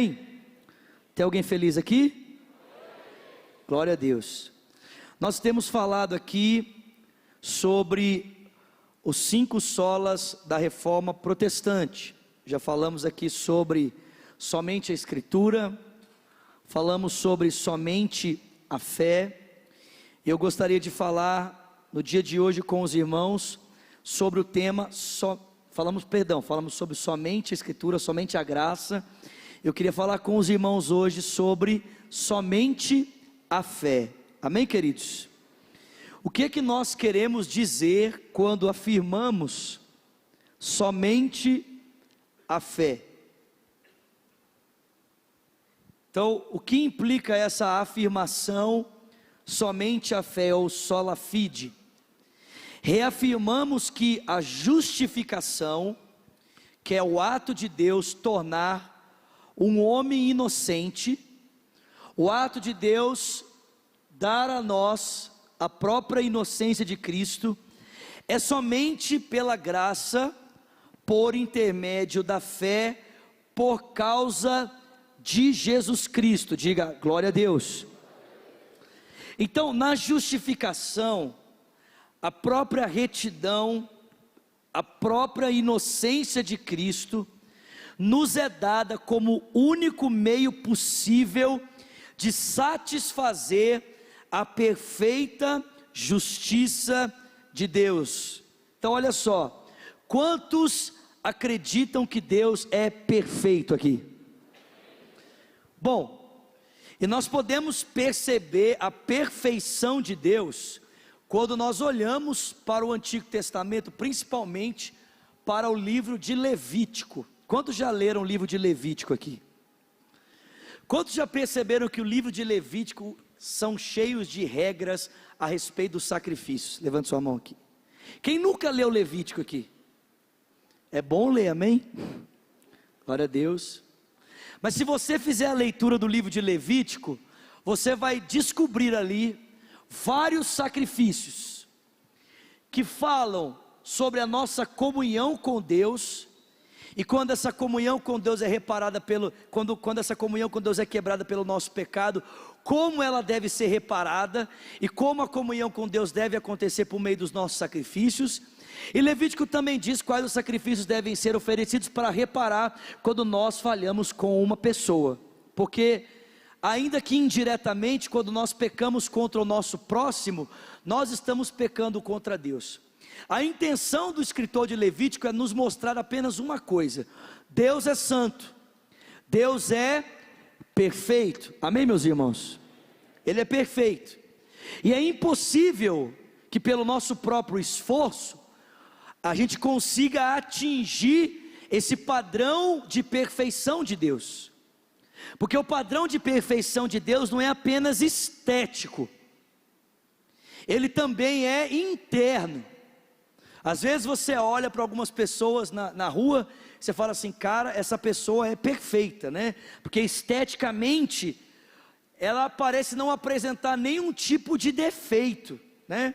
Tem alguém feliz aqui? Glória a Deus. Nós temos falado aqui sobre os 5 solas da reforma protestante. Já falamos aqui sobre somente a Escritura, falamos sobre somente a fé. Eu gostaria de falar no dia de hoje com os irmãos sobre o tema, falamos sobre somente a Escritura, somente a graça. Eu queria falar com os irmãos hoje sobre somente a fé. Amém, queridos? O que é que nós queremos dizer quando afirmamos somente a fé? Então, o que implica essa afirmação somente a fé, ou sola fide? Reafirmamos que a justificação, que é o ato de Deus tornar um homem inocente, o ato de Deus dar a nós a própria inocência de Cristo, é somente pela graça, por intermédio da fé, por causa de Jesus Cristo. Diga glória a Deus. Então, na justificação, a própria retidão, a própria inocência de Cristo nos é dada como único meio possível de satisfazer a perfeita justiça de Deus. Então olha só, quantos acreditam que Deus é perfeito aqui? Bom, e nós podemos perceber a perfeição de Deus quando nós olhamos para o Antigo Testamento, principalmente para o livro de Levítico. Quantos já leram o livro de Levítico aqui? Quantos já perceberam que o livro de Levítico são cheios de regras a respeito dos sacrifícios? Levante sua mão aqui. Quem nunca leu Levítico aqui? É bom ler, amém? Glória a Deus. Mas se você fizer a leitura do livro de Levítico, você vai descobrir ali vários sacrifícios que falam sobre a nossa comunhão com Deus. E quando essa comunhão com Deus é reparada quando essa comunhão com Deus é quebrada pelo nosso pecado, como ela deve ser reparada, e como a comunhão com Deus deve acontecer por meio dos nossos sacrifícios. E Levítico também diz quais os sacrifícios devem ser oferecidos para reparar quando nós falhamos com uma pessoa, porque ainda que indiretamente, quando nós pecamos contra o nosso próximo, nós estamos pecando contra Deus. A intenção do escritor de Levítico é nos mostrar apenas uma coisa: Deus é santo, Deus é perfeito. Amém, meus irmãos? Ele é perfeito, e é impossível que pelo nosso próprio esforço a gente consiga atingir esse padrão de perfeição de Deus, porque o padrão de perfeição de Deus não é apenas estético, ele também é interno. Às vezes você olha para algumas pessoas na rua, você fala assim: cara, essa pessoa é perfeita, né? Porque esteticamente ela parece não apresentar nenhum tipo de defeito, né?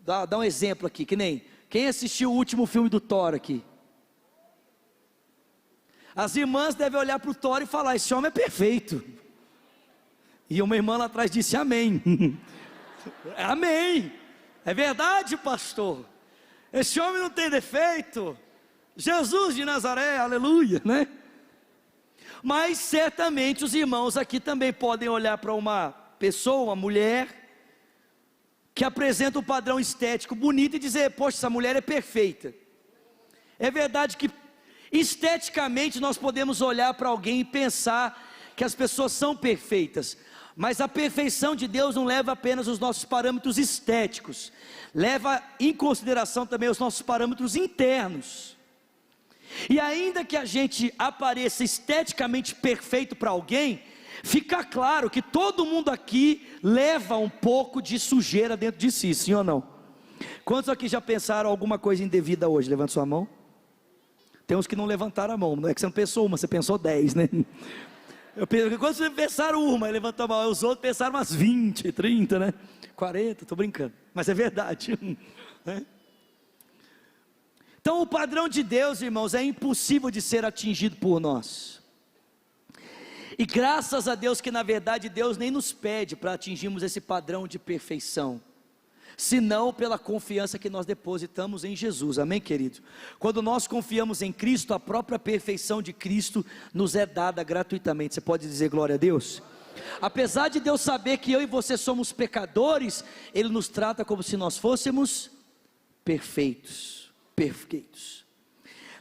Dá um exemplo aqui, que nem quem assistiu o último filme do Thor aqui? As irmãs devem olhar para o Thor e falar: esse homem é perfeito. E uma irmã lá atrás disse amém. Amém, é verdade, pastor, esse homem não tem defeito, Jesus de Nazaré, aleluia, né? Mas certamente os irmãos aqui também podem olhar para uma pessoa, uma mulher, que apresenta um padrão estético bonito e dizer: poxa, essa mulher é perfeita. É verdade que esteticamente nós podemos olhar para alguém e pensar que as pessoas são perfeitas, mas a perfeição de Deus não leva apenas os nossos parâmetros estéticos, leva em consideração também os nossos parâmetros internos. E ainda que a gente apareça esteticamente perfeito para alguém, fica claro que todo mundo aqui leva um pouco de sujeira dentro de si, sim ou não? Quantos aqui já pensaram alguma coisa indevida hoje? Levanta sua mão. Tem uns que não levantaram a mão, não é que você não pensou uma, você pensou 10, né? Quando vocês pensaram uma, levantou a mão, os outros pensaram umas 20, 30, né? 40, estou brincando, mas é verdade. Né? Então o padrão de Deus, irmãos, é impossível de ser atingido por nós. E graças a Deus que na verdade Deus nem nos pede para atingirmos esse padrão de perfeição, senão pela confiança que nós depositamos em Jesus, amém, querido? Quando nós confiamos em Cristo, a própria perfeição de Cristo nos é dada gratuitamente. Você pode dizer glória a Deus? Apesar de Deus saber que eu e você somos pecadores, Ele nos trata como se nós fôssemos perfeitos.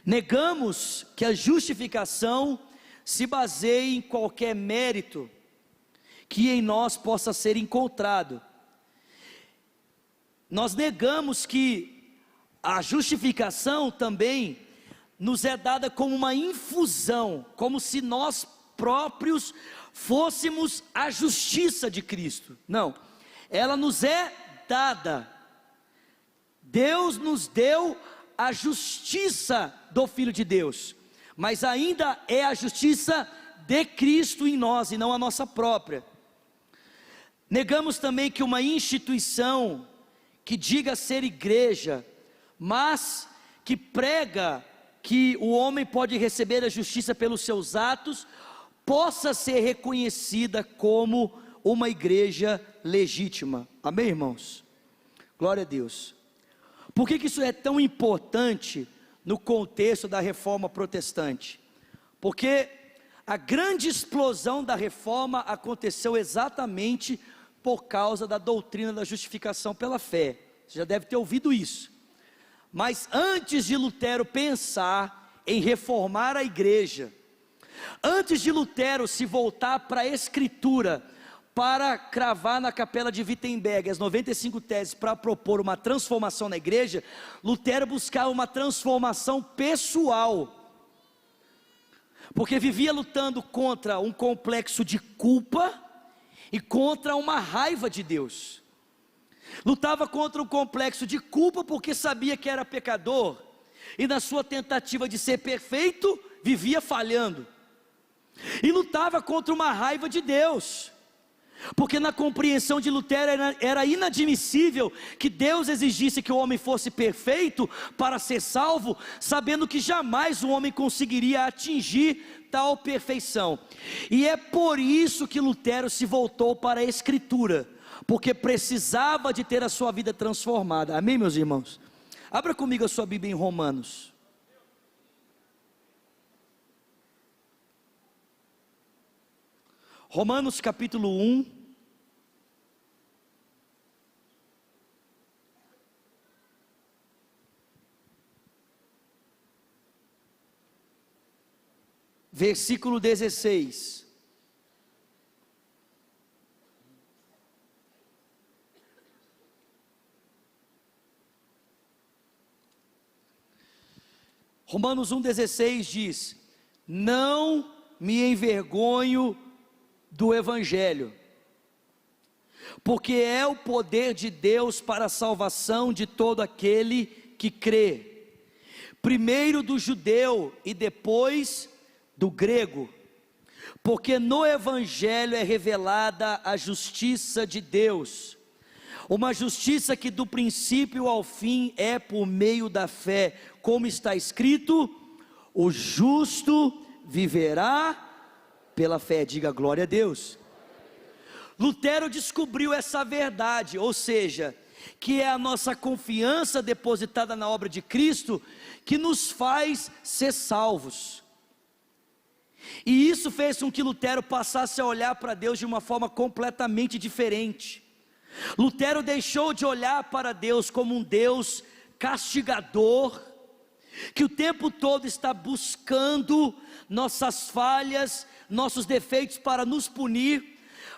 Negamos que a justificação se baseie em qualquer mérito que em nós possa ser encontrado. Nós negamos que a justificação também nos é dada como uma infusão, como se nós próprios fôssemos a justiça de Cristo. Não, ela nos é dada. Deus nos deu a justiça do Filho de Deus, mas ainda é a justiça de Cristo em nós e não a nossa própria. Negamos também que uma instituição que diga ser igreja, mas que prega que o homem pode receber a justiça pelos seus atos, possa ser reconhecida como uma igreja legítima, amém, irmãos? Glória a Deus. Por que isso é tão importante no contexto da reforma protestante? Porque a grande explosão da reforma aconteceu exatamente por causa da doutrina da justificação pela fé. Você já deve ter ouvido isso. Mas antes de Lutero pensar em reformar a igreja, antes de Lutero se voltar para a Escritura, para cravar na capela de Wittenberg as 95 teses para propor uma transformação na igreja, Lutero buscava uma transformação pessoal, porque vivia lutando contra um complexo de culpa e contra uma raiva de Deus. Lutava contra um complexo de culpa porque sabia que era pecador, e na sua tentativa de ser perfeito, vivia falhando. E lutava contra uma raiva de Deus, porque na compreensão de Lutero era inadmissível que Deus exigisse que o homem fosse perfeito para ser salvo, sabendo que jamais o homem conseguiria atingir tal perfeição. E é por isso que Lutero se voltou para a Escritura, porque precisava de ter a sua vida transformada, amém, meus irmãos? Abra comigo a sua Bíblia em Romanos. Romanos capítulo 1, versículo 16. Romanos 1,16 diz: não me envergonho do Evangelho, porque é o poder de Deus para a salvação de todo aquele que crê, primeiro do judeu e depois do grego, porque no Evangelho é revelada a justiça de Deus, uma justiça que do princípio ao fim é por meio da fé, como está escrito: o justo viverá pela fé. Diga glória a Deus. Lutero descobriu essa verdade, ou seja, que é a nossa confiança depositada na obra de Cristo que nos faz ser salvos. E isso fez com que Lutero passasse a olhar para Deus de uma forma completamente diferente. Lutero deixou de olhar para Deus como um Deus castigador, que o tempo todo está buscando nossas falhas, nossos defeitos para nos punir,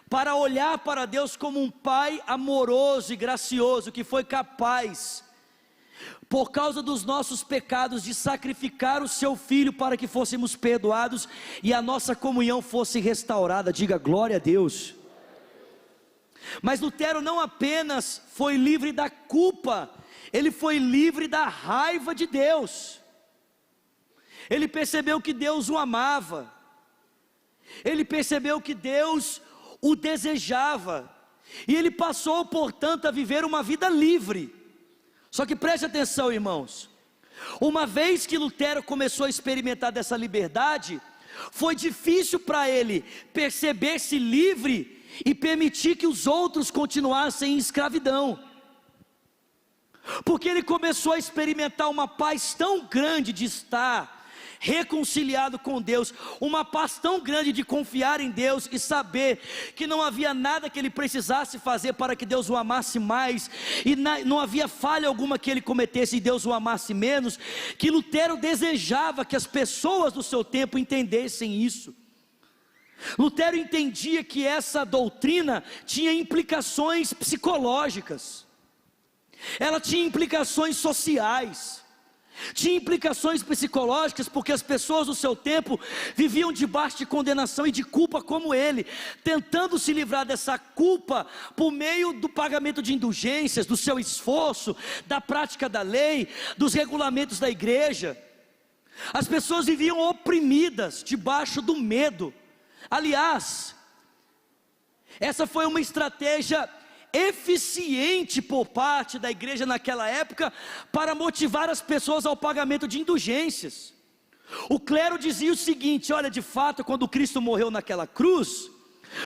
para olhar para Deus como um Pai amoroso e gracioso, que foi capaz, por causa dos nossos pecados, de sacrificar o seu Filho para que fôssemos perdoados e a nossa comunhão fosse restaurada. Diga glória a Deus. Mas Lutero não apenas foi livre da culpa, ele foi livre da raiva de Deus. Ele percebeu que Deus o amava, ele percebeu que Deus o desejava, e ele passou, portanto, a viver uma vida livre. Só que preste atenção, irmãos, uma vez que Lutero começou a experimentar dessa liberdade, Foi difícil para ele perceber-se livre e permitir que os outros continuassem em escravidão, porque ele começou a experimentar uma paz tão grande de estar reconciliado com Deus, uma paz tão grande de confiar em Deus e saber que não havia nada que ele precisasse fazer para que Deus o amasse mais, e não havia falha alguma que ele cometesse e Deus o amasse menos, que Lutero desejava que as pessoas do seu tempo entendessem isso. Lutero entendia que essa doutrina tinha implicações psicológicas, ela tinha implicações sociais, tinha implicações psicológicas, porque as pessoas do seu tempo viviam debaixo de condenação e de culpa como ele, tentando se livrar dessa culpa por meio do pagamento de indulgências, do seu esforço, da prática da lei, dos regulamentos da igreja. As pessoas viviam oprimidas debaixo do medo. Aliás, essa foi uma estratégia eficiente por parte da igreja naquela época para motivar as pessoas ao pagamento de indulgências. O clero dizia o seguinte: olha, de fato, quando Cristo morreu naquela cruz,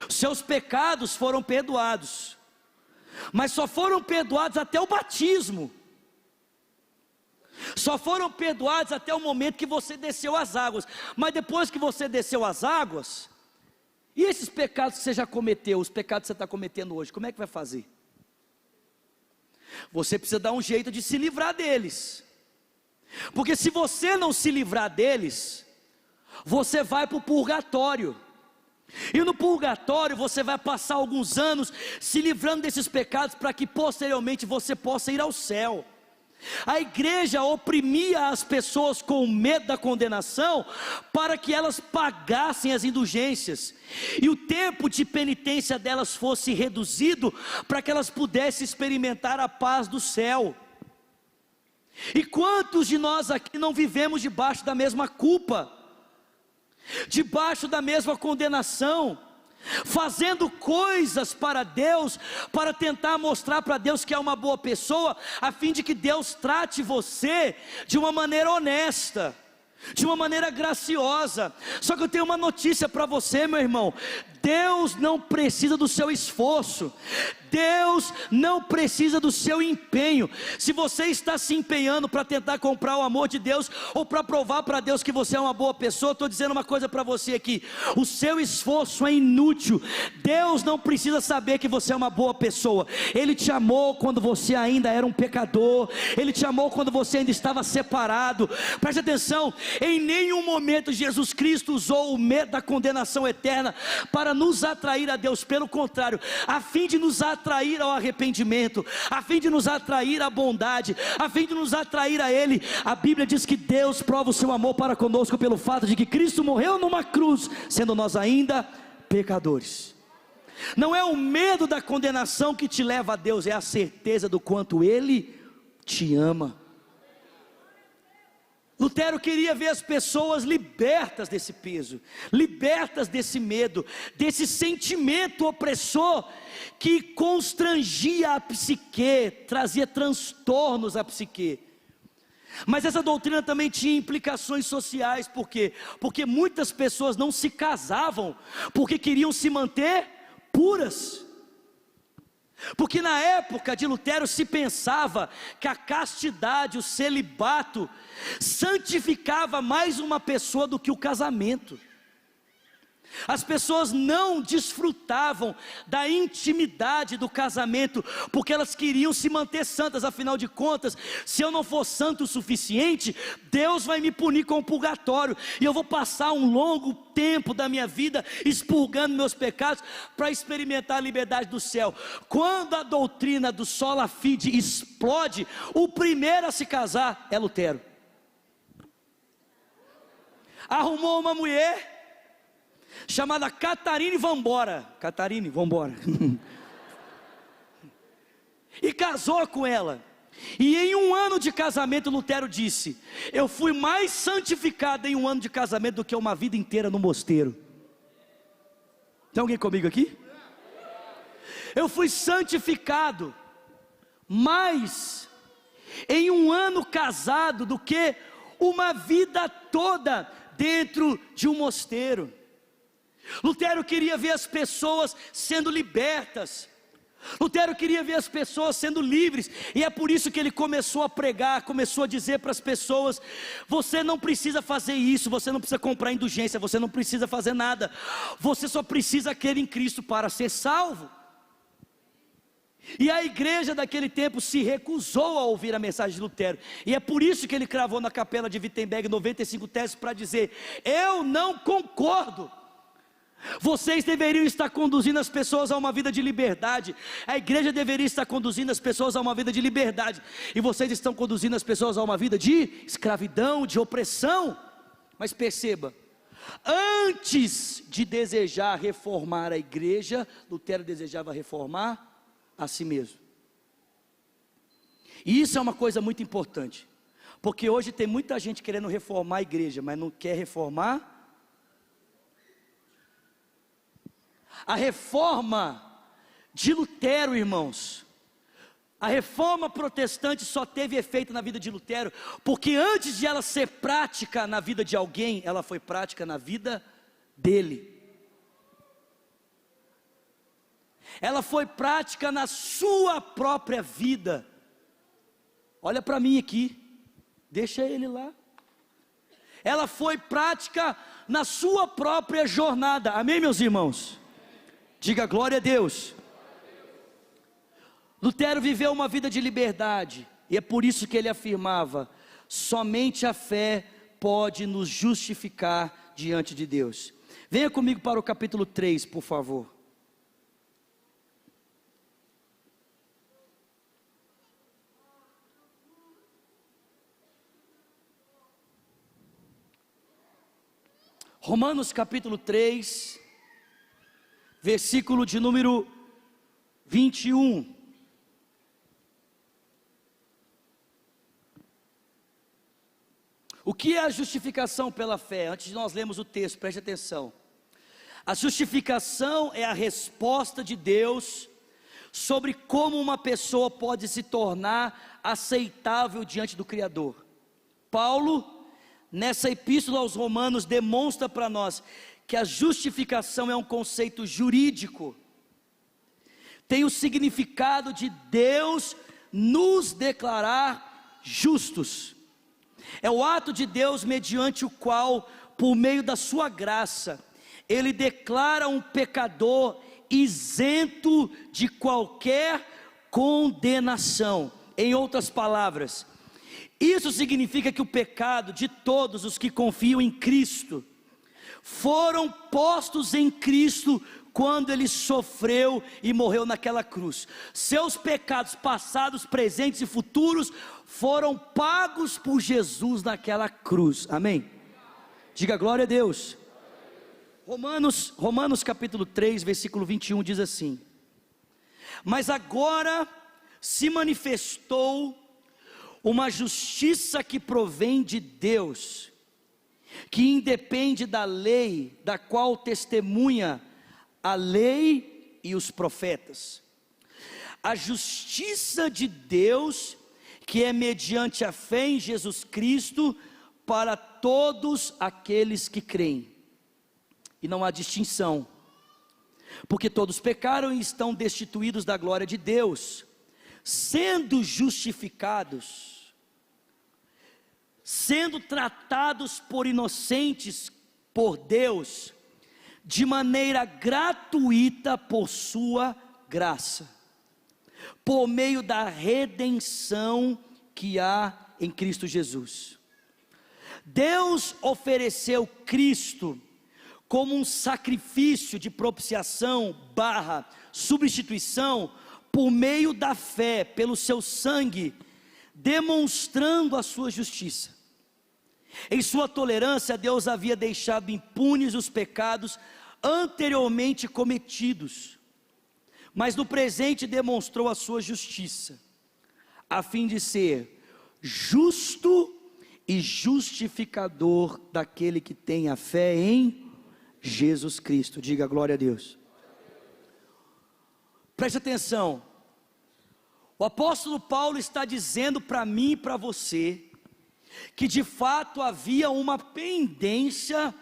seus pecados foram perdoados, mas só foram perdoados até o batismo, só foram perdoados até o momento que você desceu as águas. Mas depois que você desceu as águas, e esses pecados que você já cometeu, os pecados que você está cometendo hoje, como é que vai fazer? Você precisa dar um jeito de se livrar deles, porque se você não se livrar deles, você vai para o purgatório, e no purgatório você vai passar alguns anos se livrando desses pecados, para que posteriormente você possa ir ao céu. A igreja oprimia as pessoas com medo da condenação, para que elas pagassem as indulgências, e o tempo de penitência delas fosse reduzido, para que elas pudessem experimentar a paz do céu. E quantos de nós aqui não vivemos debaixo da mesma culpa, debaixo da mesma condenação, fazendo coisas para Deus, para tentar mostrar para Deus que é uma boa pessoa, a fim de que Deus trate você de uma maneira honesta, de uma maneira graciosa. Só que eu tenho uma notícia para você, meu irmão: Deus não precisa do seu esforço, Deus não precisa do seu empenho. Se você está se empenhando para tentar comprar o amor de Deus, ou para provar para Deus que você é uma boa pessoa, estou dizendo uma coisa para você aqui: o seu esforço é inútil. Deus não precisa saber que você é uma boa pessoa. Ele te amou quando você ainda era um pecador, Ele te amou quando você ainda estava separado. Preste atenção, em nenhum momento Jesus Cristo usou o medo da condenação eterna para nos atrair a Deus. Pelo contrário, a fim de nos atrair ao arrependimento, a fim de nos atrair à bondade, a fim de nos atrair a Ele. A Bíblia diz que Deus prova o seu amor para conosco pelo fato de que Cristo morreu numa cruz, sendo nós ainda pecadores. Não é o medo da condenação que te leva a Deus, é a certeza do quanto Ele te ama. Lutero queria ver as pessoas libertas desse peso, libertas desse medo, desse sentimento opressor que constrangia a psique, trazia transtornos à psique. Mas essa doutrina também tinha implicações sociais. Por quê? Porque muitas pessoas não se casavam porque queriam se manter puras. Porque na época de Lutero se pensava que a castidade, o celibato, santificava mais uma pessoa do que o casamento. As pessoas não desfrutavam da intimidade do casamento, porque elas queriam se manter santas. Afinal de contas, se eu não for santo o suficiente, Deus vai me punir com o purgatório, e eu vou passar um longo tempo da minha vida expurgando meus pecados, para experimentar a liberdade do céu. Quando a doutrina do sola fide explode, o primeiro a se casar é Lutero. Arrumou uma mulher chamada Catarine Vambora, e casou com ela. E em um ano de casamento, Lutero disse: eu fui mais santificado em um ano de casamento do que uma vida inteira no mosteiro. Tem alguém comigo aqui? Eu fui santificado mais em um ano casado do que uma vida toda dentro de um mosteiro. Lutero queria ver as pessoas sendo libertas. Lutero queria ver as pessoas sendo livres, e é por isso que ele começou a pregar, começou a dizer para as pessoas: você não precisa fazer isso, você não precisa comprar indulgência, você não precisa fazer nada, você só precisa crer em Cristo para ser salvo. E a igreja daquele tempo se recusou a ouvir a mensagem de Lutero, e é por isso que ele cravou na capela de Wittenberg 95 teses para dizer: eu não concordo. Vocês deveriam estar conduzindo as pessoas a uma vida de liberdade. A igreja deveria estar conduzindo as pessoas a uma vida de liberdade, e vocês estão conduzindo as pessoas a uma vida de escravidão, de opressão. Mas perceba, antes de desejar reformar a igreja, Lutero desejava reformar a si mesmo. E isso é uma coisa muito importante, porque hoje tem muita gente querendo reformar a igreja, mas não quer reformar. A reforma de Lutero, irmãos, a reforma protestante só teve efeito na vida de Lutero, porque antes de ela ser prática na vida de alguém, ela foi prática na vida dele. Ela foi prática na sua própria vida. Olha para mim aqui, deixa ele lá. Ela foi prática na sua própria jornada, amém, meus irmãos? Diga glória a Deus. Lutero viveu uma vida de liberdade, e é por isso que ele afirmava: somente a fé pode nos justificar diante de Deus. Venha comigo para o capítulo 3, por favor. Romanos capítulo 3, versículo de número 21. O que é a justificação pela fé? Antes de nós lermos o texto, preste atenção. A justificação é a resposta de Deus sobre como uma pessoa pode se tornar aceitável diante do Criador. Paulo, nessa epístola aos Romanos, demonstra para nós que a justificação é um conceito jurídico, tem o significado de Deus nos declarar justos. É o ato de Deus mediante o qual, por meio da sua graça, Ele declara um pecador isento de qualquer condenação. Em outras palavras, isso significa que o pecado de todos os que confiam em Cristo foram postos em Cristo quando Ele sofreu e morreu naquela cruz. Seus pecados passados, presentes e futuros foram pagos por Jesus naquela cruz, amém? Diga glória a Deus. Romanos capítulo 3, versículo 21 diz assim: mas agora se manifestou uma justiça que provém de Deus, que independe da lei, da qual testemunha a lei e os profetas. A justiça de Deus, que é mediante a fé em Jesus Cristo, para todos aqueles que creem. E não há distinção, porque todos pecaram e estão destituídos da glória de Deus, sendo justificados, sendo tratados por inocentes por Deus, de maneira gratuita por sua graça, por meio da redenção que há em Cristo Jesus. Deus ofereceu Cristo como um sacrifício de propiciação / substituição, por meio da fé, pelo seu sangue, demonstrando a sua justiça. Em sua tolerância, Deus havia deixado impunes os pecados anteriormente cometidos, mas no presente demonstrou a sua justiça, a fim de ser justo e justificador daquele que tem a fé em Jesus Cristo. Diga glória a Deus. Preste atenção, o apóstolo Paulo está dizendo para mim e para você, que de fato havia uma pendência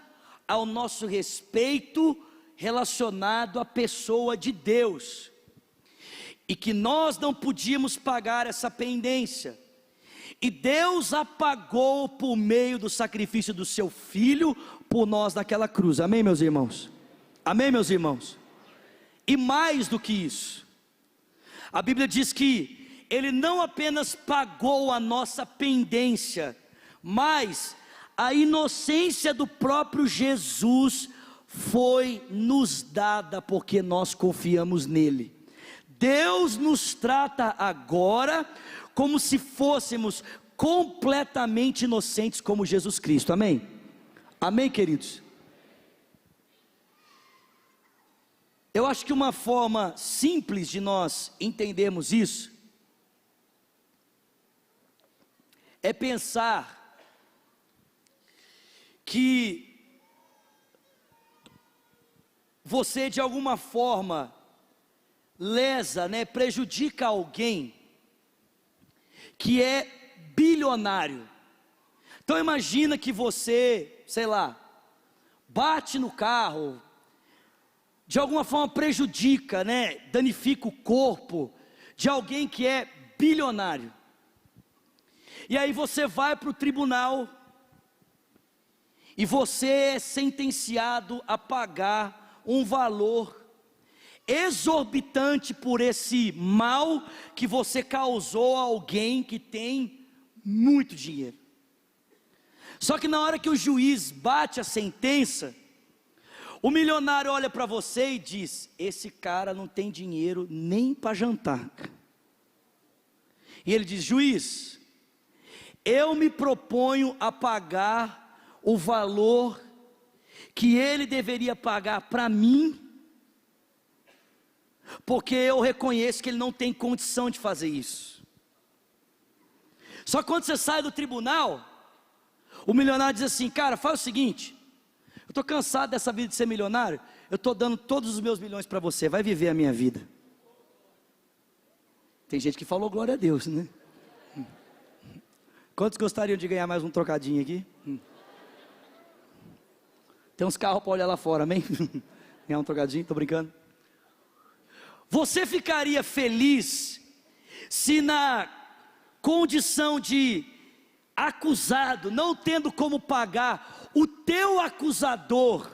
ao nosso respeito relacionado à pessoa de Deus, e que nós não podíamos pagar essa pendência, e Deus a pagou por meio do sacrifício do seu Filho por nós naquela cruz. Amém, meus irmãos? Amém, meus irmãos? E mais do que isso, a Bíblia diz que Ele não apenas pagou a nossa pendência, mas a inocência do próprio Jesus foi nos dada porque nós confiamos nele. Deus nos trata agora como se fôssemos completamente inocentes como Jesus Cristo. Amém? Amém, queridos? Eu acho que uma forma simples de nós entendermos isso é pensar que você de alguma forma lesa, prejudica alguém que é bilionário. Então imagina que você, sei lá, bate no carro, de alguma forma prejudica, danifica o corpo de alguém que é bilionário. E aí você vai para o tribunal e você é sentenciado a pagar um valor exorbitante por esse mal que você causou a alguém que tem muito dinheiro. Só que na hora que o juiz bate a sentença, o milionário olha para você e diz: esse cara não tem dinheiro nem para jantar. E ele diz: juiz, eu me proponho a pagar o valor que ele deveria pagar para mim, porque eu reconheço que ele não tem condição de fazer isso. Só que quando você sai do tribunal, o milionário diz assim: cara, faz o seguinte, eu estou cansado dessa vida de ser milionário, eu estou dando todos os meus milhões para você, vai viver a minha vida. Tem gente que falou glória a Deus, né? Quantos gostariam de ganhar mais um trocadinho aqui? Tem uns carros para olhar lá fora, amém? Ganhar um trocadinho, estou brincando. Você ficaria feliz se na condição de acusado, não tendo como pagar, o teu acusador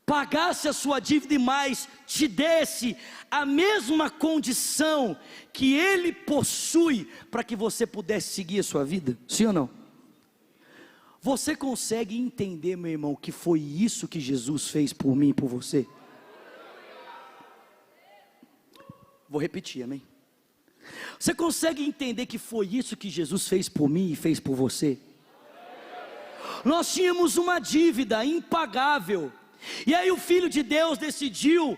pagasse a sua dívida e mais, te desse a mesma condição que ele possui, para que você pudesse seguir a sua vida? Sim ou não? Você consegue entender, meu irmão, que foi isso que Jesus fez por mim e por você? Vou repetir, amém? Você consegue entender que foi isso que Jesus fez por mim e fez por você? Nós tínhamos uma dívida impagável, e aí o Filho de Deus decidiu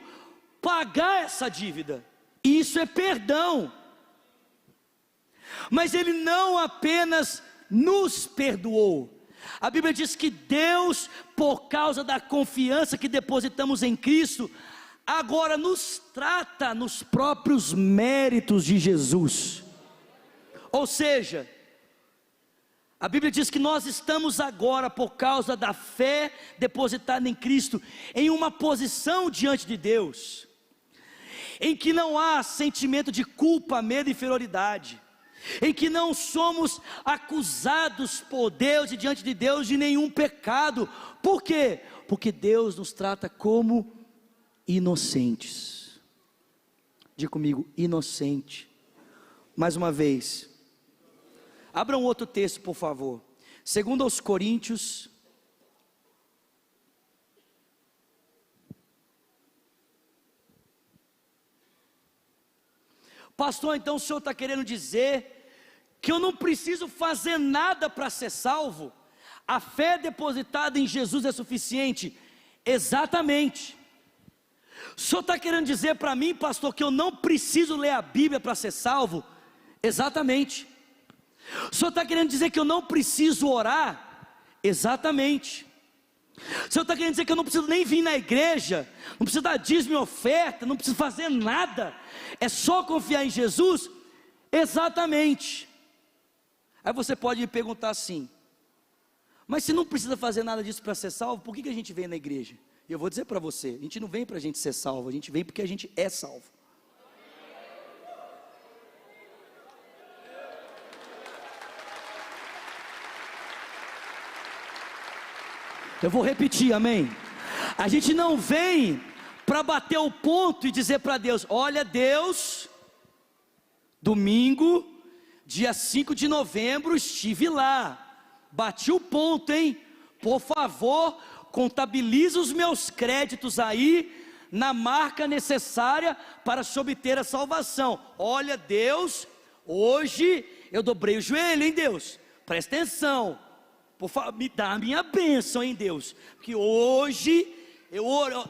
pagar essa dívida. Isso é perdão. Mas Ele não apenas nos perdoou. A Bíblia diz que Deus, por causa da confiança que depositamos em Cristo, agora nos trata nos próprios méritos de Jesus. Ou seja, a Bíblia diz que nós estamos agora, por causa da fé depositada em Cristo, em uma posição diante de Deus, em que não há sentimento de culpa, medo e inferioridade, em que não somos acusados por Deus e diante de Deus de nenhum pecado. Por quê? Porque Deus nos trata como inocentes. Diga comigo, inocente. Mais uma vez, abra um outro texto, por favor. 2 Coríntios, pastor, então o senhor está querendo dizer que eu não preciso fazer nada para ser salvo? A fé depositada em Jesus é suficiente? Exatamente. O senhor está querendo dizer para mim, pastor, que eu não preciso ler a Bíblia para ser salvo? Exatamente. O senhor está querendo dizer que eu não preciso orar? Exatamente. O senhor está querendo dizer que eu não preciso nem vir na igreja, não preciso dar dízimo e oferta, não preciso fazer nada, é só confiar em Jesus? Exatamente. Aí você pode me perguntar assim: mas se não precisa fazer nada disso para ser salvo, por que a gente vem na igreja? E eu vou dizer para você: a gente não vem para a gente ser salvo, a gente vem porque a gente é salvo. Eu vou repetir, amém? A gente não vem para bater o ponto e dizer para Deus: olha Deus, domingo, dia 5 de novembro, estive lá, bati o ponto, hein? Por favor, contabiliza os meus créditos aí, na marca necessária para se obter a salvação. Olha Deus, hoje eu dobrei o joelho, hein Deus? Presta atenção. Por favor, me dá a minha bênção, hein Deus, porque hoje,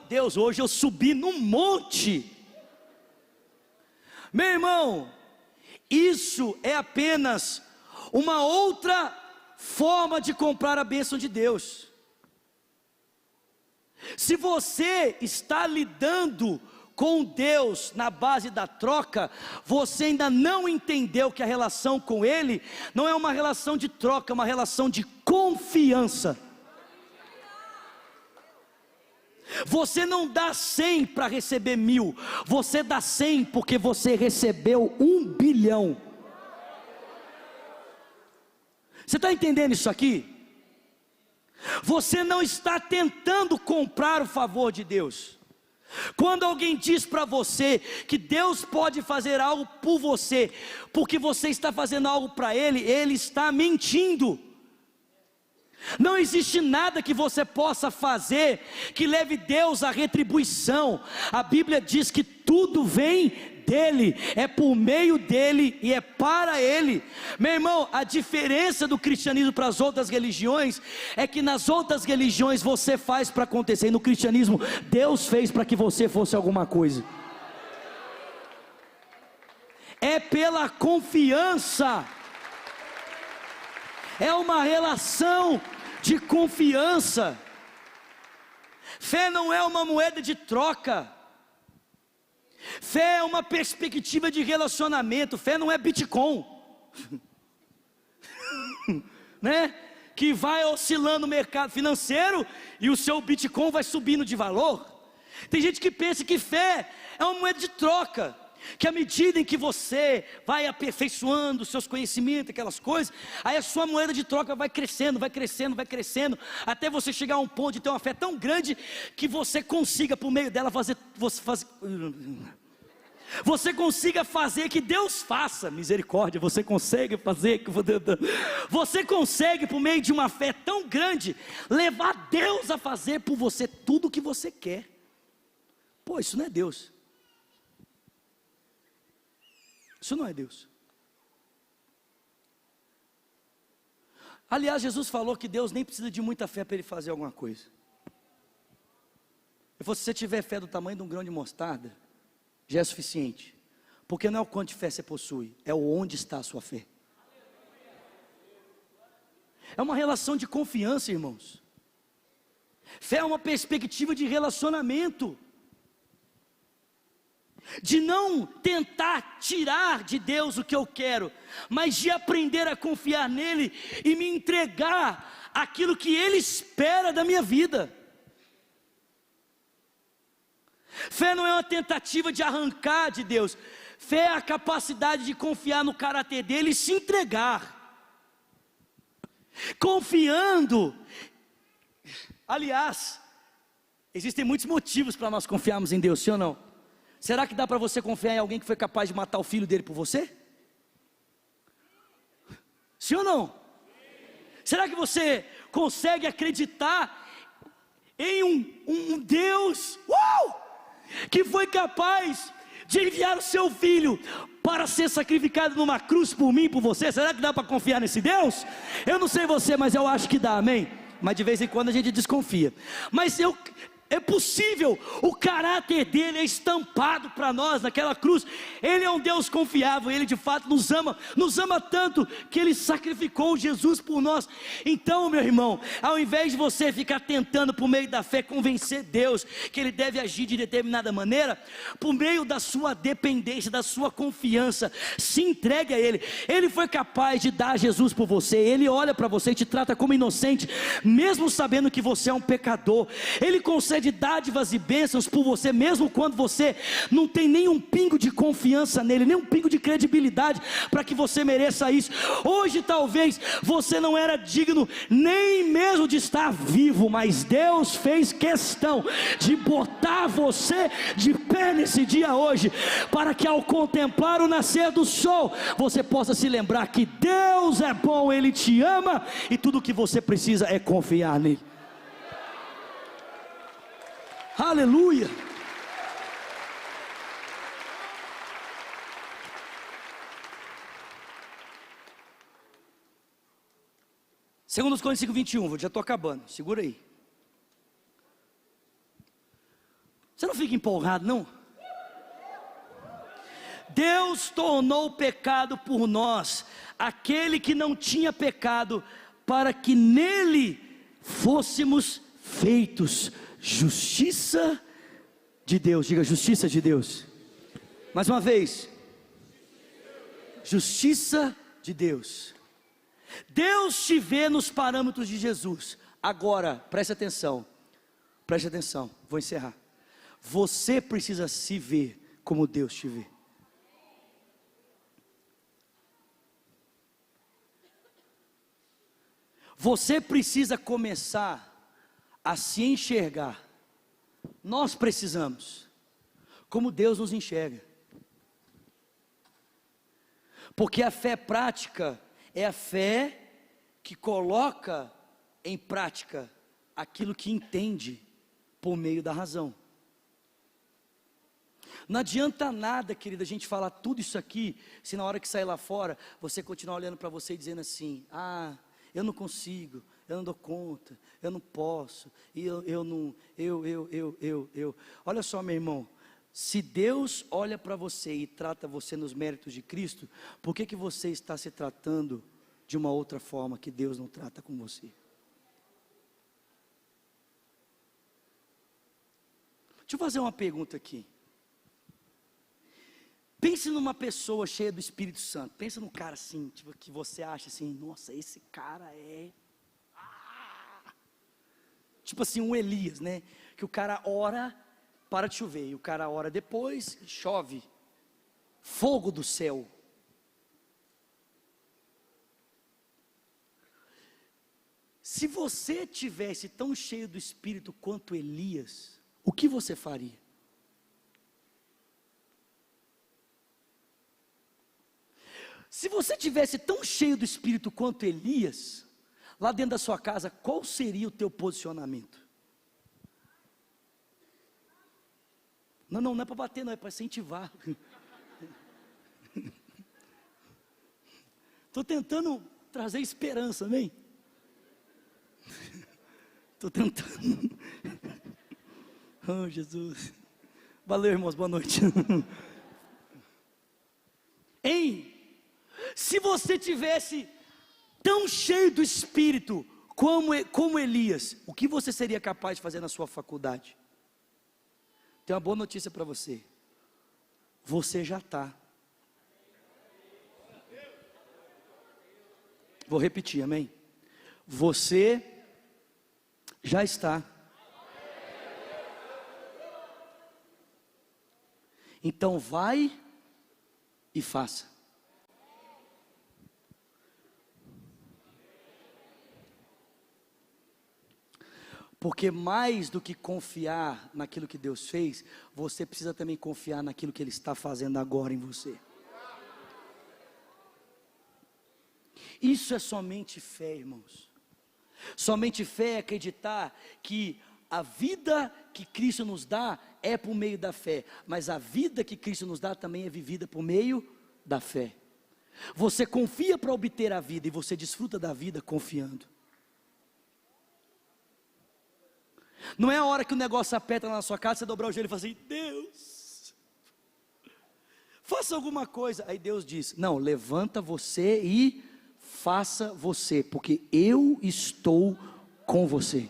Deus, hoje eu subi num monte. Meu irmão, isso é apenas uma outra forma de comprar a bênção de Deus. Se você está lidando com Deus na base da troca, você ainda não entendeu que a relação com Ele não é uma relação de troca, é uma relação de confiança. Você não dá 100 para receber 1000, você dá 100 porque você recebeu 1 bilhão. Você está entendendo isso aqui? Você não está tentando comprar o favor de Deus. Quando alguém diz para você que Deus pode fazer algo por você, porque você está fazendo algo para Ele, Ele está mentindo. Não existe nada que você possa fazer que leve Deus à retribuição. A Bíblia diz que tudo vem dEle, é por meio dEle e é para Ele. Meu irmão, a diferença do cristianismo para as outras religiões é que nas outras religiões você faz para acontecer, e no cristianismo Deus fez para que você fosse alguma coisa. É pela confiança. É uma relação de confiança. Fé não é uma moeda de troca. Fé é uma perspectiva de relacionamento. Fé não é Bitcoin, né? Que vai oscilando no mercado financeiro e o seu Bitcoin vai subindo de valor. Tem gente que pensa que fé é uma moeda de troca, que à medida em que você vai aperfeiçoando os seus conhecimentos, aquelas coisas, aí a sua moeda de troca vai crescendo, vai crescendo, vai crescendo, até você chegar a um ponto de ter uma fé tão grande, que você consiga por meio dela você consiga fazer que Deus faça, misericórdia, você consegue fazer, você consegue por meio de uma fé tão grande, levar Deus a fazer por você tudo o que você quer. Pô, isso não é Deus. Isso não é Deus. Aliás, Jesus falou que Deus nem precisa de muita fé para Ele fazer alguma coisa. Se você tiver fé do tamanho de um grão de mostarda, já é suficiente. Porque não é o quanto de fé você possui, é o onde está a sua fé. É uma relação de confiança, irmãos. Fé é uma perspectiva de relacionamento, de não tentar tirar de Deus o que eu quero, mas de aprender a confiar nele e me entregar aquilo que Ele espera da minha vida. Fé não é uma tentativa de arrancar de Deus. Fé é a capacidade de confiar no caráter dele e se entregar. Confiando. Aliás, existem muitos motivos para nós confiarmos em Deus, sim ou não? Será que dá para você confiar em alguém que foi capaz de matar o filho dele por você? Sim ou não? Será que você consegue acreditar em um Deus que foi capaz de enviar o seu filho para ser sacrificado numa cruz por mim e por você? Será que dá para confiar nesse Deus? Eu não sei você, mas eu acho que dá, amém? Mas de vez em quando a gente desconfia. Mas É possível, o caráter dele é estampado para nós naquela cruz. Ele é um Deus confiável, ele de fato nos ama tanto que ele sacrificou Jesus por nós. Então, meu irmão, ao invés de você ficar tentando por meio da fé convencer Deus que ele deve agir de determinada maneira, por meio da sua dependência, da sua confiança, se entregue a ele. Ele foi capaz de dar Jesus por você. Ele olha para você e te trata como inocente, mesmo sabendo que você é um pecador. Ele concede dádivas e bênçãos por você, mesmo quando você não tem nenhum pingo de confiança nele, nem um pingo de credibilidade para que você mereça isso. Hoje talvez você não era digno nem mesmo de estar vivo, mas Deus fez questão de botar você de pé nesse dia hoje, para que ao contemplar o nascer do sol, você possa se lembrar que Deus é bom, Ele te ama, e tudo o que você precisa é confiar nele. Aleluia. Segundo Coríntios 5:21, já estou acabando, segura aí. Você não fica empolgado não? Deus tornou pecado por nós aquele que não tinha pecado, para que nele fôssemos feitos justiça de Deus. Diga: justiça de Deus. Mais uma vez: justiça de Deus. Deus te vê nos parâmetros de Jesus. Agora, preste atenção, vou encerrar. Você precisa se ver como Deus te vê. Você precisa começar a se enxergar. Nós precisamos, como Deus nos enxerga. Porque a fé prática é a fé que coloca em prática aquilo que entende por meio da razão. Não adianta nada, querida, a gente falar tudo isso aqui, se na hora que sair lá fora, você continuar olhando para você e dizendo assim: eu não consigo, eu não dou conta, eu não posso, eu. Olha só, meu irmão, se Deus olha para você e trata você nos méritos de Cristo, por que você está se tratando de uma outra forma que Deus não trata com você? Deixa eu fazer uma pergunta aqui. Pense numa pessoa cheia do Espírito Santo. Pensa num cara assim, tipo, que você acha assim: nossa, esse cara é... Tipo assim, um Elias, né? Que o cara ora, para de chover, e o cara ora depois, chove fogo do céu. Se você tivesse tão cheio do Espírito quanto Elias, o que você faria? Se você tivesse tão cheio do Espírito quanto Elias, lá dentro da sua casa, qual seria o teu posicionamento? Não é para bater, não, é para incentivar. Estou tentando trazer esperança, amém? Estou tentando. Oh, Jesus. Valeu, irmãos, boa noite. Se você tivesse tão cheio do Espírito como Elias, o que você seria capaz de fazer na sua faculdade? Tenho uma boa notícia para você. Você já está. Vou repetir, amém? Você já está. Então vai e faça. Porque mais do que confiar naquilo que Deus fez, você precisa também confiar naquilo que Ele está fazendo agora em você. Isso é somente fé, irmãos. Somente fé é acreditar que a vida que Cristo nos dá é por meio da fé, mas a vida que Cristo nos dá também é vivida por meio da fé. Você confia para obter a vida e você desfruta da vida confiando. Não é a hora que o negócio aperta na sua casa, você dobrar o joelho e falar assim: Deus, faça alguma coisa. Aí Deus diz: não, levanta você e faça você, porque eu estou com você.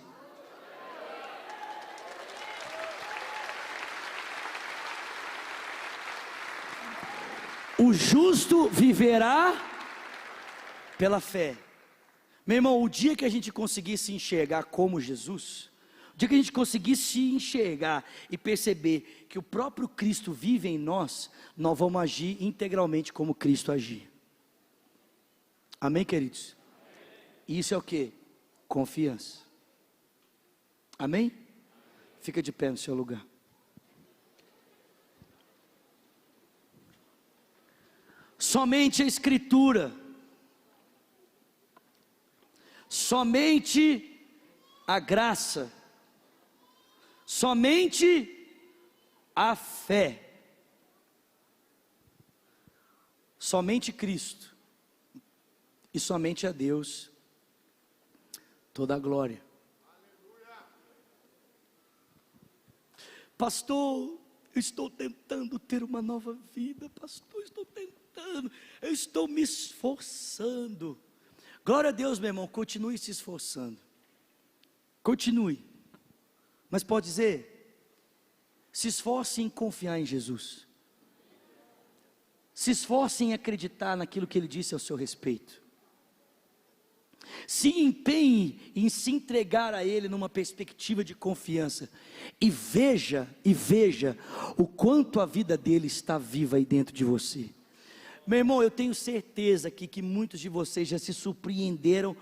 O justo viverá pela fé. Meu irmão, o dia que a gente conseguir se enxergar como Jesus, o dia que a gente conseguir se enxergar e perceber que o próprio Cristo vive em nós, nós vamos agir integralmente como Cristo agia. Amém, queridos? Isso é o que? Confiança. Amém? Fica de pé no seu lugar. Somente a Escritura, somente a graça, somente a fé, somente Cristo e somente a Deus toda a glória. Pastor, eu estou tentando ter uma nova vida, pastor, eu estou me esforçando. Glória a Deus, meu irmão, continue se esforçando, continue, mas pode dizer, se esforce em confiar em Jesus, se esforce em acreditar naquilo que Ele disse ao seu respeito, se empenhe em se entregar a Ele numa perspectiva de confiança, e veja o quanto a vida dele está viva aí dentro de você. Meu irmão, eu tenho certeza que muitos de vocês já se surpreenderam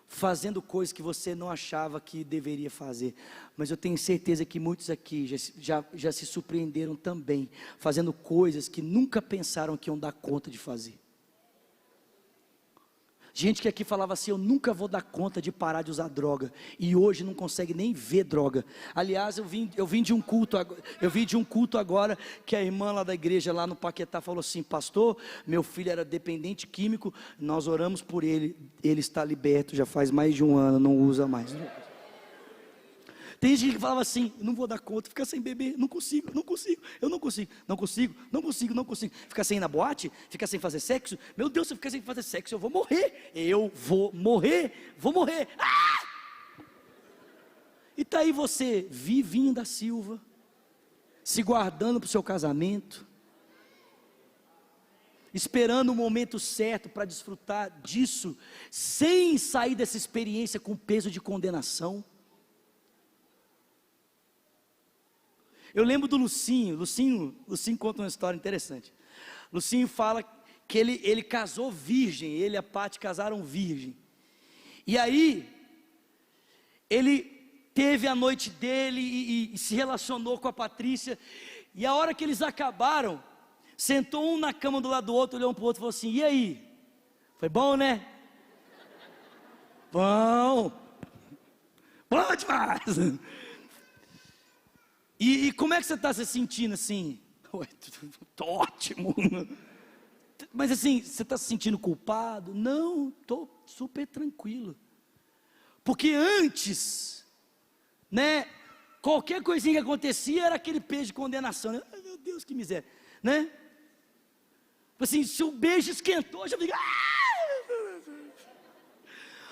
fazendo coisas que você não achava que deveria fazer, mas eu tenho certeza que muitos aqui já se surpreenderam também, fazendo coisas que nunca pensaram que iam dar conta de fazer. Gente que aqui falava assim: eu nunca vou dar conta de parar de usar droga, e hoje não consegue nem ver droga. Aliás, eu vim de um culto agora, que a irmã lá da igreja, lá no Paquetá, falou assim: pastor, meu filho era dependente químico, nós oramos por ele, ele está liberto, já faz mais de um ano, não usa mais. Tem gente que falava assim: não vou dar conta, ficar sem beber, não consigo, ficar sem ir na boate, ficar sem fazer sexo, meu Deus, se eu ficar sem fazer sexo, eu vou morrer, E está aí você, Vivinho da Silva, se guardando para o seu casamento, esperando o momento certo para desfrutar disso, sem sair dessa experiência com peso de condenação. Eu lembro do Lucinho conta uma história interessante. Lucinho fala que ele casou virgem, ele e a Pati casaram virgem. E aí, ele teve a noite dele e se relacionou com a Patrícia. E a hora que eles acabaram, sentou um na cama do lado do outro, olhou um para o outro e falou assim: e aí? Foi bom, né? Bom demais! E como é que você está se sentindo assim? Tô ótimo. Mas assim, você está se sentindo culpado? Não, estou super tranquilo. Porque antes, né, qualquer coisinha que acontecia era aquele peso de condenação, né? Ai, meu Deus, que miséria, né? Assim, se o beijo esquentou, já fica...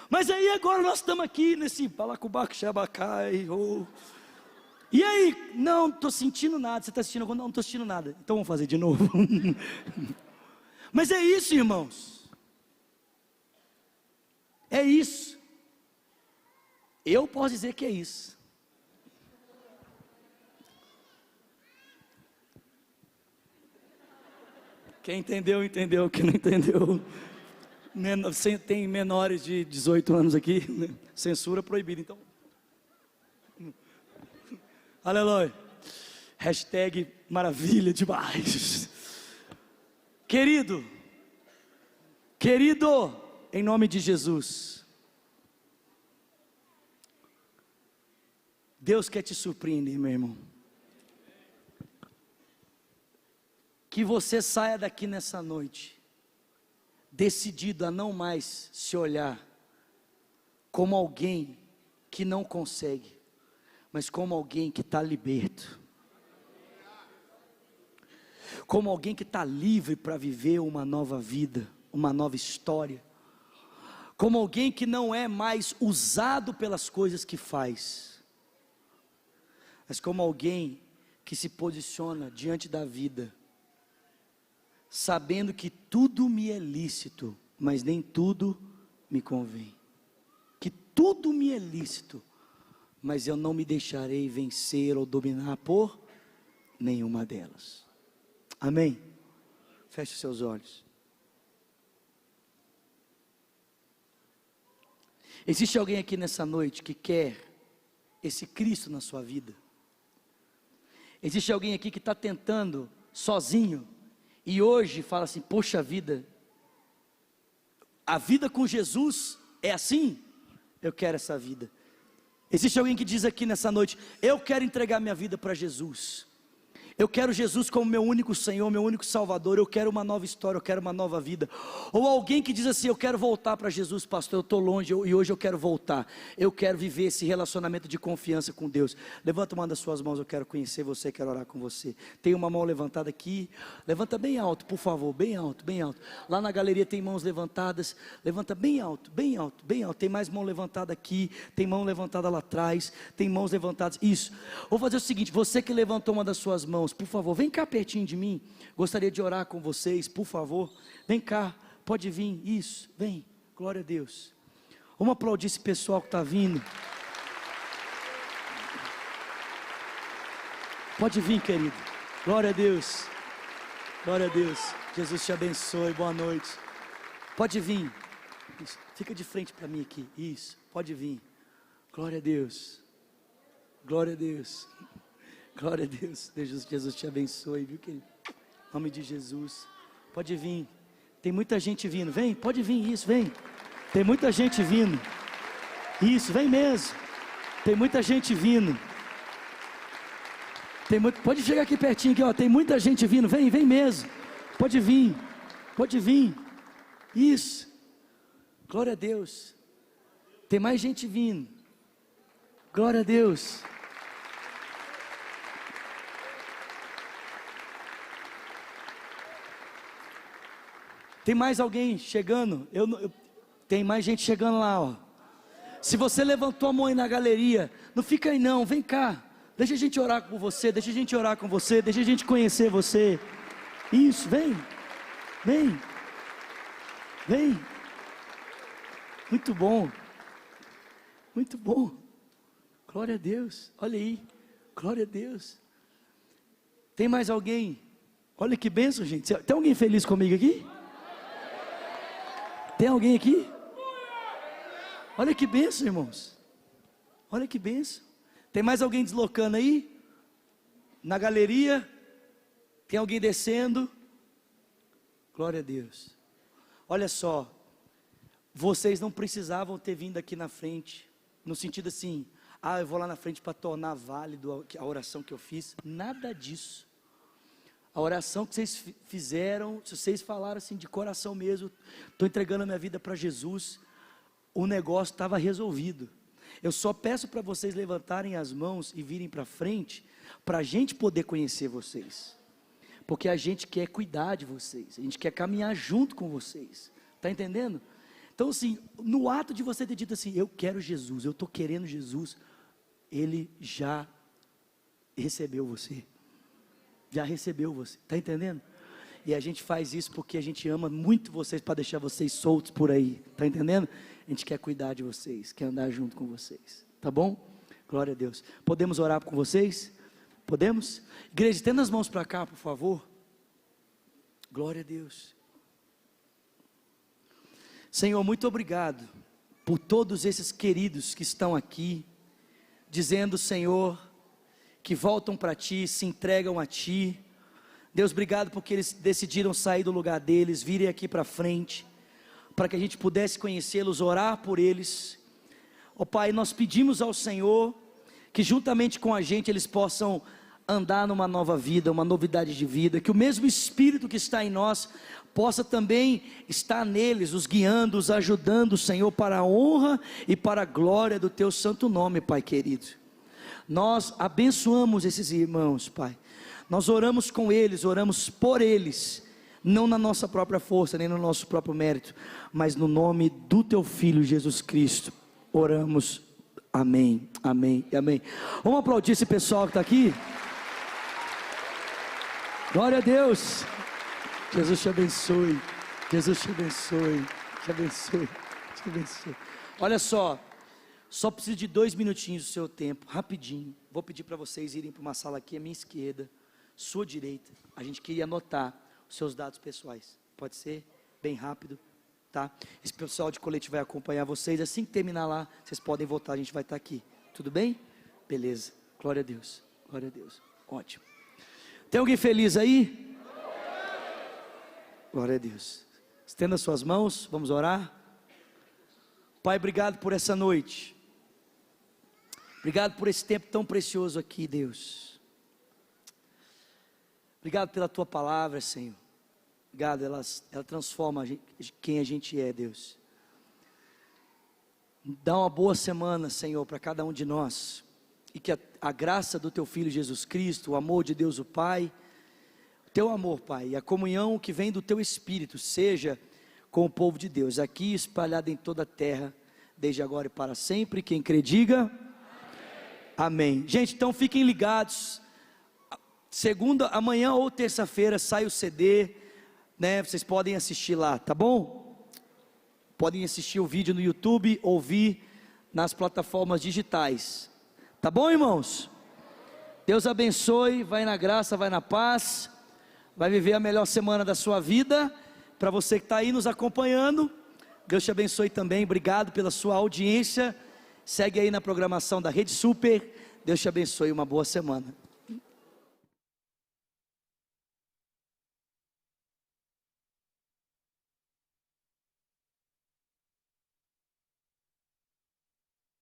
Mas aí agora nós estamos aqui nesse balacobaco, xabacai, E aí, não estou sentindo nada. Você está sentindo alguma? Não estou sentindo nada. Então vamos fazer de novo. Mas é isso, irmãos. É isso. Eu posso dizer que é isso. Quem entendeu, entendeu. Quem não entendeu, tem menores de 18 anos aqui, né? Censura proibida, então. Aleluia. Hashtag maravilha demais. Querido, em nome de Jesus, Deus quer te surpreender, meu irmão. Que você saia daqui nessa noite, decidido a não mais se olhar como alguém que não consegue, mas como alguém que está liberto, como alguém que está livre para viver uma nova vida, uma nova história, como alguém que não é mais usado pelas coisas que faz, mas como alguém que se posiciona diante da vida, sabendo que tudo me é lícito, mas nem tudo me convém, que tudo me é lícito, mas eu não me deixarei vencer ou dominar por nenhuma delas. Amém? Feche os seus olhos. Existe alguém aqui nessa noite que quer esse Cristo na sua vida? Existe alguém aqui que está tentando sozinho e hoje fala assim: poxa vida, a vida com Jesus é assim? Eu quero essa vida. Existe alguém que diz aqui nessa noite: eu quero entregar minha vida para Jesus, eu quero Jesus como meu único Senhor, meu único Salvador, eu quero uma nova história, eu quero uma nova vida. Ou alguém que diz assim: eu quero voltar para Jesus, pastor, eu estou longe e hoje eu quero voltar, eu quero viver esse relacionamento de confiança com Deus. Levanta uma das suas mãos, eu quero conhecer você, quero orar com você. Tem uma mão levantada aqui, levanta bem alto, por favor, bem alto, bem alto. Lá na galeria tem mãos levantadas, levanta bem alto, bem alto, bem alto. Tem mais mão levantada aqui, tem mão levantada lá atrás, tem mãos levantadas, isso. Vou fazer o seguinte: você que levantou uma das suas mãos, por favor, vem cá pertinho de mim, gostaria de orar com vocês, por favor, vem cá, pode vir, isso, vem, glória a Deus. Vamos aplaudir esse pessoal que está vindo. Pode vir, querido, glória a Deus, glória a Deus, Jesus te abençoe, boa noite. Pode vir, isso. Fica de frente para mim aqui, isso, pode vir, glória a Deus, glória a Deus. Glória a Deus, Jesus te abençoe, viu, querido? Em nome de Jesus, pode vir, tem muita gente vindo, vem, pode vir, isso, vem, tem muita gente vindo, isso, vem mesmo, tem muita gente vindo, pode chegar aqui pertinho, aqui, ó, tem muita gente vindo, vem mesmo, pode vir, isso, glória a Deus, tem mais gente vindo, glória a Deus. Tem mais alguém chegando? Tem mais gente chegando lá, ó. Se você levantou a mão aí na galeria, não fica aí não, vem cá. Deixa a gente orar com você, deixa a gente orar com você, deixa a gente conhecer você. Isso, vem. Muito bom. Muito bom. Glória a Deus. Olha aí. Glória a Deus. Tem mais alguém? Olha que bênção, gente. Tem alguém feliz comigo aqui? Tem alguém aqui? Olha que bênção, irmãos. Olha que bênção. Tem mais alguém deslocando aí? Na galeria? Tem alguém descendo? Glória a Deus. Olha só. Vocês não precisavam ter vindo aqui na frente. No sentido assim: eu vou lá na frente para tornar válido a oração que eu fiz. Nada disso. A oração que vocês fizeram, se vocês falaram assim de coração mesmo, estou entregando a minha vida para Jesus, o negócio estava resolvido. Eu só peço para vocês levantarem as mãos e virem para frente, para a gente poder conhecer vocês, porque a gente quer cuidar de vocês, a gente quer caminhar junto com vocês, está entendendo? Então assim, no ato de você ter dito assim: eu quero Jesus, eu estou querendo Jesus, Ele já recebeu você. Já recebeu você, está entendendo? E a gente faz isso porque a gente ama muito vocês, para deixar vocês soltos por aí, está entendendo? A gente quer cuidar de vocês, quer andar junto com vocês, tá bom? Glória a Deus. Podemos orar com vocês? Podemos? Igreja, estenda as mãos para cá, por favor. Glória a Deus. Senhor, muito obrigado por todos esses queridos que estão aqui, dizendo, Senhor, que voltam para Ti, se entregam a Ti. Deus, obrigado porque eles decidiram sair do lugar deles, virem aqui para frente, para que a gente pudesse conhecê-los, orar por eles. Ó Pai, nós pedimos ao Senhor, que juntamente com a gente eles possam andar numa nova vida, uma novidade de vida, que o mesmo Espírito que está em nós, possa também estar neles, os guiando, os ajudando, Senhor, para a honra e para a glória do Teu santo nome, Pai querido. Nós abençoamos esses irmãos, Pai. Nós oramos com eles, oramos por eles, não na nossa própria força, nem no nosso próprio mérito, mas no nome do Teu Filho Jesus Cristo, oramos, amém, amém e amém. Vamos aplaudir esse pessoal que está aqui? Glória a Deus. Jesus te abençoe, Jesus te abençoe, te abençoe, te abençoe. Olha só preciso de 2 minutinhos do seu tempo, rapidinho. Vou pedir para vocês irem para uma sala aqui à minha esquerda, sua direita. A gente queria anotar os seus dados pessoais, pode ser? Bem rápido, tá? Esse pessoal de colete vai acompanhar vocês. Assim que terminar lá, vocês podem voltar, a gente vai estar aqui, tudo bem? Beleza, glória a Deus, ótimo. Tem alguém feliz aí? Glória a Deus. Estenda suas mãos, vamos orar. Pai, obrigado por essa noite, obrigado por esse tempo tão precioso aqui, Deus. Obrigado pela Tua palavra, Senhor. Obrigado, ela transforma quem a gente é, Deus. Dá uma boa semana, Senhor, para cada um de nós, e que a graça do Teu Filho Jesus Cristo, o amor de Deus o Pai, o Teu amor, Pai, e a comunhão que vem do Teu Espírito, seja com o povo de Deus, aqui espalhado em toda a terra, desde agora e para sempre. Quem crê, diga amém. Gente, então fiquem ligados, segunda, amanhã ou terça-feira sai o CD, né? Vocês podem assistir lá, tá bom? Podem assistir o vídeo no YouTube, ouvir nas plataformas digitais, tá bom, irmãos? Deus abençoe, vai na graça, vai na paz, vai viver a melhor semana da sua vida. Para você que está aí nos acompanhando, Deus te abençoe também, obrigado pela sua audiência. Segue aí na programação da Rede Super, Deus te abençoe, uma boa semana.